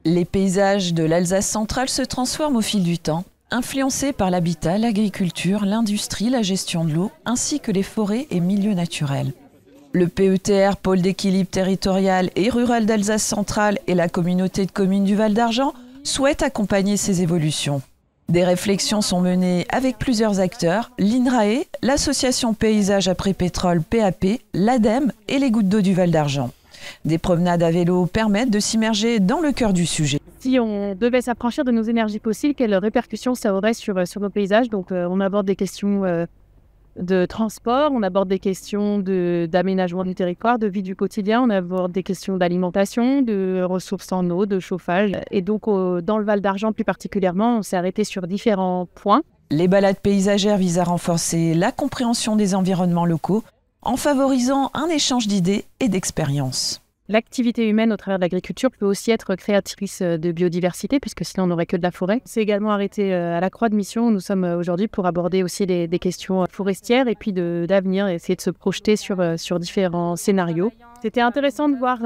Les paysages de l'Alsace centrale se transforment au fil du temps, influencés par l'habitat, l'agriculture, l'industrie, la gestion de l'eau, ainsi que les forêts et milieux naturels. Le PETR, pôle d'équilibre territorial et rural d'Alsace centrale, et la communauté de communes du Val d'Argent souhaitent accompagner ces évolutions. Des réflexions sont menées avec plusieurs acteurs, l'INRAE, l'association Paysage après pétrole PAP, l'ADEME et les Gouttes d'eau du Val d'Argent. Des promenades à vélo permettent de s'immerger dans le cœur du sujet. Si on devait s'affranchir de nos énergies fossiles, quelles répercussions ça aurait sur nos paysages? Donc, on aborde des questions de transport, on aborde des questions d'aménagement du territoire, de vie du quotidien, on aborde des questions d'alimentation, de ressources en eau, de chauffage. Et donc, dans le Val d'Argent plus particulièrement, on s'est arrêté sur différents points. Les balades paysagères visent à renforcer la compréhension des environnements locaux en favorisant un échange d'idées et d'expériences. L'activité humaine au travers de l'agriculture peut aussi être créatrice de biodiversité, puisque sinon on n'aurait que de la forêt. C'est également arrêté à la Croix de Mission où nous sommes aujourd'hui pour aborder aussi des questions forestières et puis d'avenir, essayer de se projeter sur différents scénarios. C'était intéressant de voir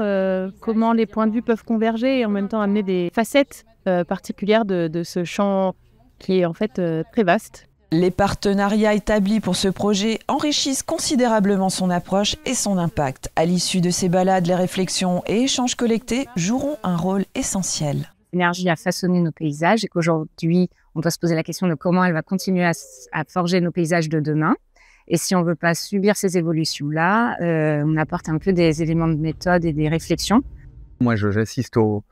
comment les points de vue peuvent converger et en même temps amener des facettes particulières de ce champ qui est en fait très vaste. Les partenariats établis pour ce projet enrichissent considérablement son approche et son impact. À l'issue de ces balades, les réflexions et échanges collectés joueront un rôle essentiel. L'énergie a façonné nos paysages et qu'aujourd'hui, on doit se poser la question de comment elle va continuer à forger nos paysages de demain. Et si on ne veut pas subir ces évolutions-là, on apporte un peu des éléments de méthode et des réflexions. Moi, j'assiste aux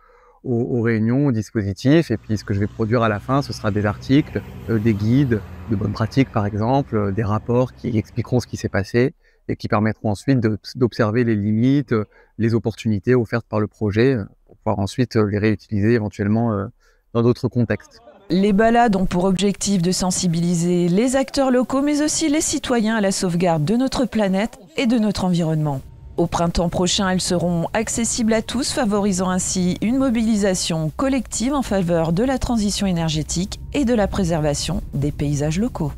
réunions, aux dispositifs, et puis ce que je vais produire à la fin, ce sera des articles, des guides de bonnes pratiques par exemple, des rapports qui expliqueront ce qui s'est passé et qui permettront ensuite d'observer les limites, les opportunités offertes par le projet pour pouvoir ensuite les réutiliser éventuellement dans d'autres contextes. Les balades ont pour objectif de sensibiliser les acteurs locaux mais aussi les citoyens à la sauvegarde de notre planète et de notre environnement. Au printemps prochain, elles seront accessibles à tous, favorisant ainsi une mobilisation collective en faveur de la transition énergétique et de la préservation des paysages locaux.